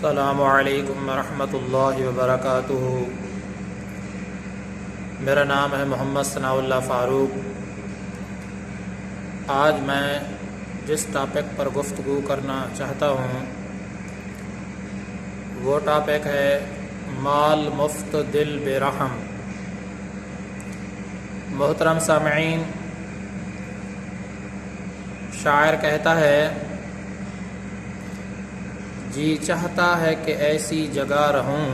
السلام علیکم ورحمۃ اللہ وبرکاتہ۔ میرا نام ہے محمد ثناء اللہ فاروق۔ آج میں جس ٹاپک پر گفتگو کرنا چاہتا ہوں وہ ٹاپک ہے مال مفت دل بے رحم۔ محترم سامعین، شاعر کہتا ہے جی چاہتا ہے کہ ایسی جگہ رہوں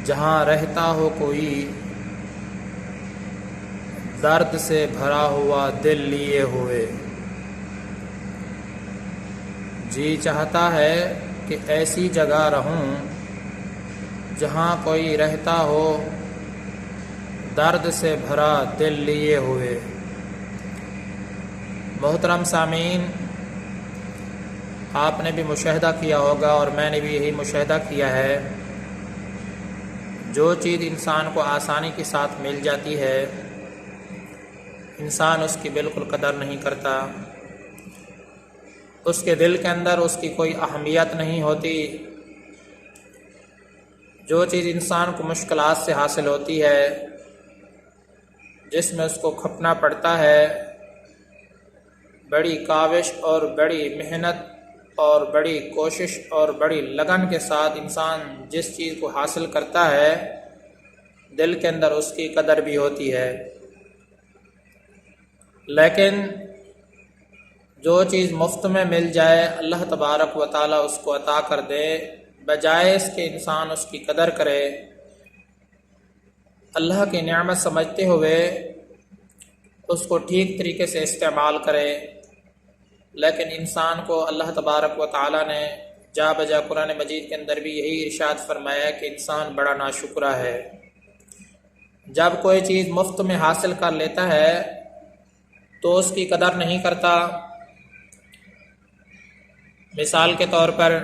جہاں رہتا ہو کوئی درد سے بھرا ہوا دل لیے ہوئے۔ جی چاہتا ہے کہ ایسی جگہ رہوں جہاں کوئی رہتا ہو درد سے بھرا دل لیے ہوئے۔ محترم سامعین، آپ نے بھی مشاہدہ کیا ہوگا اور میں نے بھی یہی مشاہدہ کیا ہے، جو چیز انسان کو آسانی کے ساتھ مل جاتی ہے انسان اس کی بالکل قدر نہیں کرتا، اس کے دل کے اندر اس کی کوئی اہمیت نہیں ہوتی۔ جو چیز انسان کو مشکلات سے حاصل ہوتی ہے، جس میں اس کو کھپنا پڑتا ہے، بڑی کاوش اور بڑی محنت اور بڑی کوشش اور بڑی لگن کے ساتھ انسان جس چیز کو حاصل کرتا ہے دل کے اندر اس کی قدر بھی ہوتی ہے۔ لیکن جو چیز مفت میں مل جائے اللہ تبارک و تعالیٰ اس کو عطا کر دے، بجائے اس کے انسان اس کی قدر کرے، اللہ کی نعمت سمجھتے ہوئے اس کو ٹھیک طریقے سے استعمال کرے، لیکن انسان کو اللہ تبارک و تعالیٰ نے جا بجا قرآن مجید کے اندر بھی یہی ارشاد فرمایا کہ انسان بڑا ناشکرا ہے۔ جب کوئی چیز مفت میں حاصل کر لیتا ہے تو اس کی قدر نہیں کرتا۔ مثال کے طور پر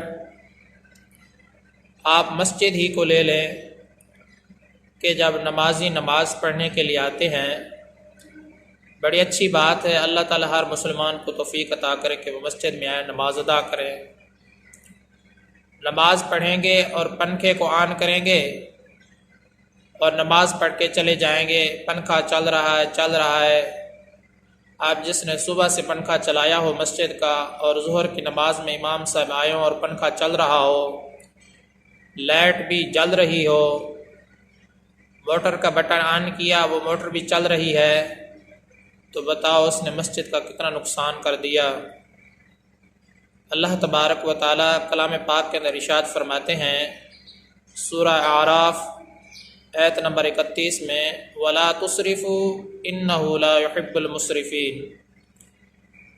آپ مسجد ہی کو لے لیں کہ جب نمازی نماز پڑھنے کے لیے آتے ہیں، بڑی اچھی بات ہے، اللہ تعالیٰ ہر مسلمان کو توفیق عطا کرے کہ وہ مسجد میں آئے، نماز ادا کریں، نماز پڑھیں گے اور پنکھے کو آن کریں گے اور نماز پڑھ کے چلے جائیں گے۔ پنکھا چل رہا ہے۔ آپ جس نے صبح سے پنکھا چلایا ہو مسجد کا اور ظہر کی نماز میں امام صاحب آئے ہوں اور پنکھا چل رہا ہو، لائٹ بھی جل رہی ہو، موٹر کا بٹن آن کیا وہ موٹر بھی چل رہی ہے، تو بتاؤ اس نے مسجد کا کتنا نقصان کر دیا۔ اللہ تبارک و تعالیٰ کلام پاک کے اندر ارشاد فرماتے ہیں سورہ اعراف آیت نمبر 31 میں وَلَا تُسْرِفُوا إِنَّهُ لَا يُحِبُّ الْمُسْرِفِينَ۔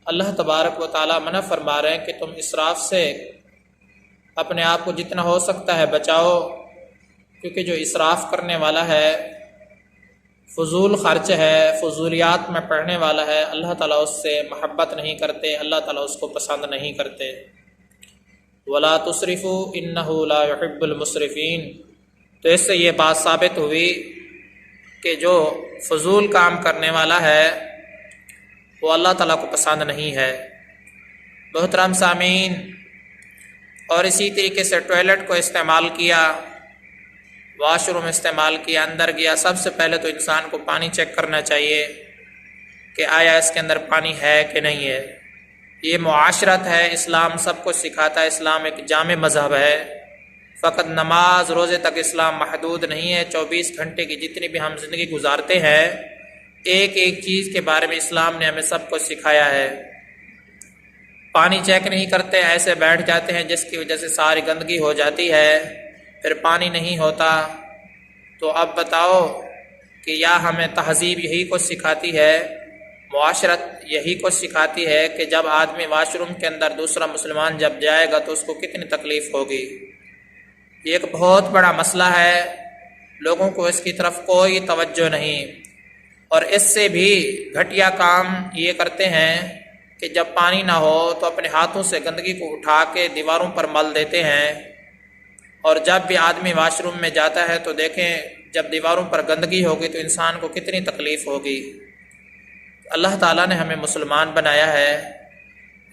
اللہ تبارک و تعالیٰ منع فرما رہے ہیں کہ تم اسراف سے اپنے آپ کو جتنا ہو سکتا ہے بچاؤ، کیونکہ جو اسراف کرنے والا ہے، فضول خرچ ہے، فضولیات میں پڑھنے والا ہے، اللہ تعالیٰ اس سے محبت نہیں کرتے، اللہ تعالیٰ اس کو پسند نہیں کرتے۔ وَلَا تُسْرِفُوا إِنَّهُ لَا يُحِبُّ الْمُسْرِفِينَ۔ تو اس سے یہ بات ثابت ہوئی کہ جو فضول کام کرنے والا ہے وہ اللہ تعالیٰ کو پسند نہیں ہے۔ محترم سامعین، اور اسی طریقے سے ٹوائلٹ کو استعمال کیا، واش روم استعمال کیا، اندر گیا، سب سے پہلے تو انسان کو پانی چیک کرنا چاہیے کہ آیا اس کے اندر پانی ہے کہ نہیں ہے۔ یہ معاشرت ہے، اسلام سب کو سکھاتا ہے، اسلام ایک جامع مذہب ہے۔ فقط نماز روزے تک اسلام محدود نہیں ہے، 24 گھنٹے کی جتنی بھی ہم زندگی گزارتے ہیں ایک ایک چیز کے بارے میں اسلام نے ہمیں سب کو سکھایا ہے۔ پانی چیک نہیں کرتے، ایسے بیٹھ جاتے ہیں جس کی وجہ سے ساری گندگی ہو جاتی ہے، پھر پانی نہیں ہوتا۔ تو اب بتاؤ کہ یا ہمیں تہذیب یہی کو سکھاتی ہے، معاشرت یہی کو سکھاتی ہے کہ جب آدمی واش روم کے اندر دوسرا مسلمان جب جائے گا تو اس کو کتنی تکلیف ہوگی۔ یہ ایک بہت بڑا مسئلہ ہے، لوگوں کو اس کی طرف کوئی توجہ نہیں، اور اس سے بھی گھٹیا کام یہ کرتے ہیں کہ جب پانی نہ ہو تو اپنے ہاتھوں سے گندگی کو اٹھا کے دیواروں پر مل دیتے ہیں، اور جب بھی آدمی واش روم میں جاتا ہے تو دیکھیں جب دیواروں پر گندگی ہوگی تو انسان کو کتنی تکلیف ہوگی۔ اللہ تعالیٰ نے ہمیں مسلمان بنایا ہے،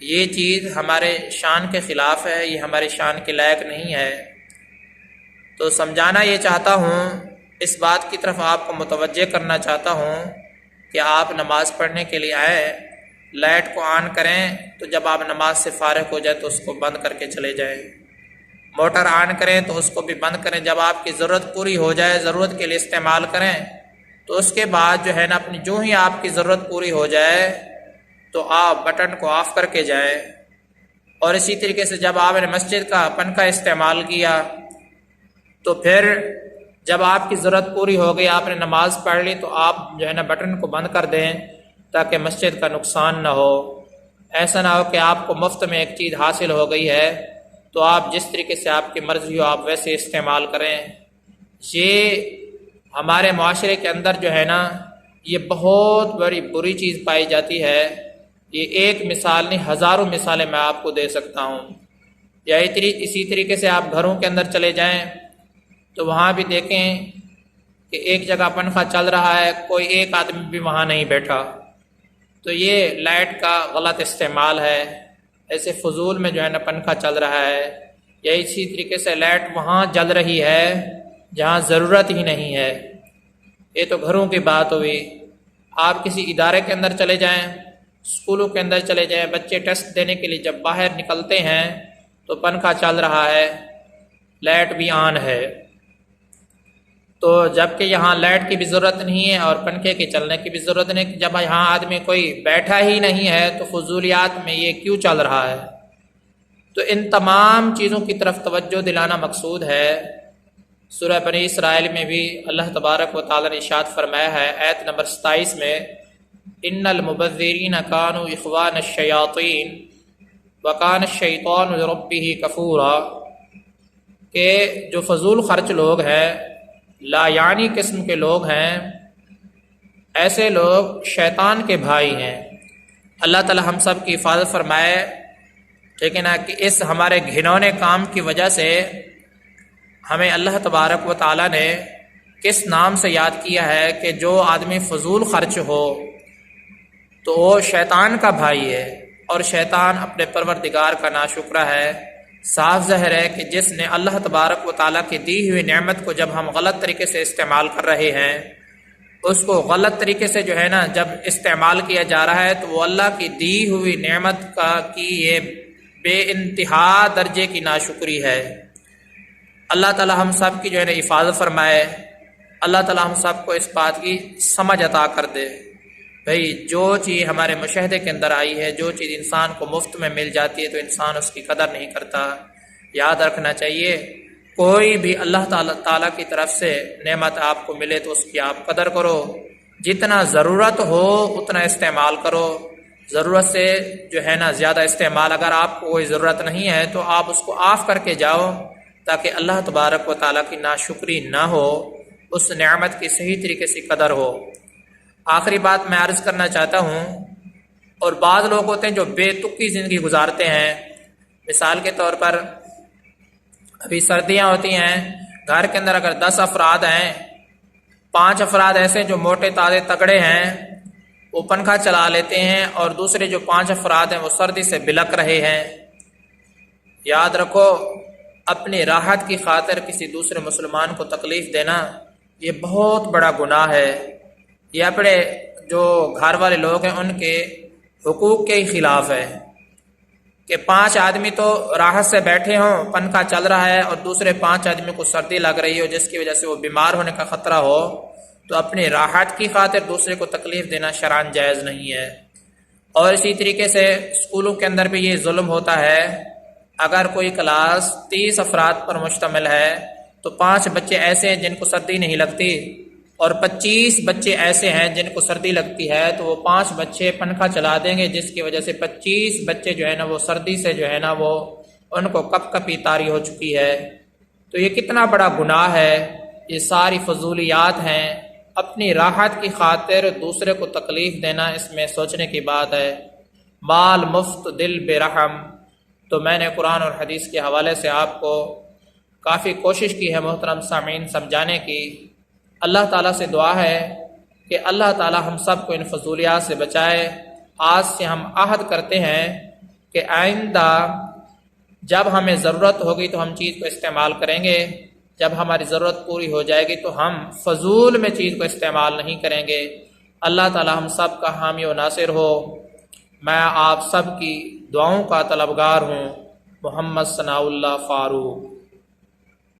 یہ چیز ہمارے شان کے خلاف ہے، یہ ہمارے شان کے لائق نہیں ہے۔ تو سمجھانا یہ چاہتا ہوں، اس بات کی طرف آپ کو متوجہ کرنا چاہتا ہوں کہ آپ نماز پڑھنے کے لیے آئیں، لائٹ کو آن کریں تو جب آپ نماز سے فارغ ہو جائے تو اس کو بند کر کے چلے جائیں، موٹر آن کریں تو اس کو بھی بند کریں، جب آپ کی ضرورت پوری ہو جائے، ضرورت کے لیے استعمال کریں، تو اس کے بعد جو ہے نا اپنی جو ہی آپ کی ضرورت پوری ہو جائے تو آپ بٹن کو آف کر کے جائیں۔ اور اسی طریقے سے جب آپ نے مسجد کا پنکھا استعمال کیا تو پھر جب آپ کی ضرورت پوری ہو گئی، آپ نے نماز پڑھ لی، تو آپ جو ہے نا بٹن کو بند کر دیں تاکہ مسجد کا نقصان نہ ہو۔ ایسا نہ ہو کہ آپ کو مفت میں ایک چیز حاصل ہو گئی ہے تو آپ جس طریقے سے آپ کی مرضی ہو آپ ویسے استعمال کریں۔ یہ ہمارے معاشرے کے اندر جو ہے نا یہ بہت بڑی بری چیز پائی جاتی ہے۔ یہ ایک مثال نہیں، ہزاروں مثالیں میں آپ کو دے سکتا ہوں۔ یا اسی طریقے سے آپ گھروں کے اندر چلے جائیں تو وہاں بھی دیکھیں کہ ایک جگہ پنکھا چل رہا ہے، کوئی ایک آدمی بھی وہاں نہیں بیٹھا، تو یہ لائٹ کا غلط استعمال ہے۔ ایسے فضول میں جو ہے نا پنکھا چل رہا ہے، یا اسی طریقے سے لائٹ وہاں جل رہی ہے جہاں ضرورت ہی نہیں ہے۔ یہ تو گھروں کی بات ہوئی۔ آپ کسی ادارے کے اندر چلے جائیں، اسکولوں کے اندر چلے جائیں، بچے ٹیسٹ دینے کے لیے جب باہر نکلتے ہیں تو پنکھا چل رہا ہے، لائٹ بھی آن ہے، تو جب کہ یہاں لائٹ کی بھی ضرورت نہیں ہے اور پنکھے کے چلنے کی بھی ضرورت نہیں، جب یہاں آدمی کوئی بیٹھا ہی نہیں ہے تو فضولیات میں یہ کیوں چل رہا ہے؟ تو ان تمام چیزوں کی طرف توجہ دلانا مقصود ہے۔ سورہ بنی اسرائیل میں بھی اللہ تبارک و تعالی نے ارشاد فرمایا ہے آیت نمبر 27 میں، ان المبذرین کانوا اخوان الشیاطین وکان الشیطان لربہ کفورا، کہ جو فضول خرچ لوگ ہیں، لا یعنی قسم کے لوگ ہیں، ایسے لوگ شیطان کے بھائی ہیں۔ اللہ تعالی ہم سب کی حفاظت فرمائے، ٹھیک ہے نا، کہ اس ہمارے گھنونے کام کی وجہ سے ہمیں اللہ تبارک و تعالی نے کس نام سے یاد کیا ہے کہ جو آدمی فضول خرچ ہو تو وہ شیطان کا بھائی ہے، اور شیطان اپنے پروردگار کا ناشکرہ ہے۔ صاف ظاہر ہے کہ جس نے اللہ تبارک و تعالیٰ کی دی ہوئی نعمت کو جب ہم غلط طریقے سے استعمال کر رہے ہیں، اس کو غلط طریقے سے جو ہے نا جب استعمال کیا جا رہا ہے، تو وہ اللہ کی دی ہوئی نعمت کی یہ بے انتہا درجے کی ناشکری ہے۔ اللہ تعالی ہم سب کی جو ہے نا حفاظت فرمائے، اللہ تعالی ہم سب کو اس بات کی سمجھ عطا کر دے۔ بھئی جو چیز ہمارے مشاہدے کے اندر آئی ہے، جو چیز انسان کو مفت میں مل جاتی ہے تو انسان اس کی قدر نہیں کرتا۔ یاد رکھنا چاہیے کوئی بھی اللہ تعالیٰ کی طرف سے نعمت آپ کو ملے تو اس کی آپ قدر کرو، جتنا ضرورت ہو اتنا استعمال کرو، ضرورت سے جو ہے نا زیادہ استعمال، اگر آپ کو کوئی ضرورت نہیں ہے تو آپ اس کو آف کر کے جاؤ تاکہ اللہ تبارک و تعالیٰ کی ناشکری نہ ہو، اس نعمت کی صحیح طریقے سے قدر ہو۔ آخری بات میں عرض کرنا چاہتا ہوں، اور بعض لوگ ہوتے ہیں جو بے تکی زندگی گزارتے ہیں۔ مثال کے طور پر ابھی سردیاں ہوتی ہیں، گھر کے اندر اگر 10 افراد ہیں، 5 افراد ایسے جو موٹے تازے تگڑے ہیں وہ پنکھا چلا لیتے ہیں، اور دوسرے جو 5 افراد ہیں وہ سردی سے بلک رہے ہیں۔ یاد رکھو اپنی راحت کی خاطر کسی دوسرے مسلمان کو تکلیف دینا یہ بہت بڑا گناہ ہے، یہ اپنے جو گھر والے لوگ ہیں ان کے حقوق کے ہی خلاف ہے کہ 5 آدمی تو راحت سے بیٹھے ہوں، پنکھا چل رہا ہے، اور دوسرے 5 آدمی کو سردی لگ رہی ہو جس کی وجہ سے وہ بیمار ہونے کا خطرہ ہو، تو اپنی راحت کی خاطر دوسرے کو تکلیف دینا شرعاً جائز نہیں ہے۔ اور اسی طریقے سے اسکولوں کے اندر بھی یہ ظلم ہوتا ہے، اگر کوئی کلاس 30 افراد پر مشتمل ہے تو 5 بچے ایسے ہیں جن کو سردی نہیں لگتی، اور 25 بچے ایسے ہیں جن کو سردی لگتی ہے، تو وہ 5 بچے پنکھا چلا دیں گے جس کی وجہ سے 25 بچے جو ہے نا وہ سردی سے جو ہے نا وہ ان کو کپ کپی طاری ہو چکی ہے۔ تو یہ کتنا بڑا گناہ ہے، یہ ساری فضولیات ہیں، اپنی راحت کی خاطر دوسرے کو تکلیف دینا اس میں سوچنے کی بات ہے۔ مال مفت دل بے رحم، تو میں نے قرآن اور حدیث کے حوالے سے آپ کو کافی کوشش کی ہے محترم سامعین سمجھانے کی۔ اللہ تعالیٰ سے دعا ہے کہ اللہ تعالیٰ ہم سب کو ان فضولیات سے بچائے۔ آج سے ہم عہد کرتے ہیں کہ آئندہ جب ہمیں ضرورت ہوگی تو ہم چیز کو استعمال کریں گے، جب ہماری ضرورت پوری ہو جائے گی تو ہم فضول میں چیز کو استعمال نہیں کریں گے۔ اللہ تعالی ہم سب کا حامی و ناصر ہو۔ میں آپ سب کی دعاؤں کا طلبگار ہوں۔ محمد ثناء اللہ فاروق۔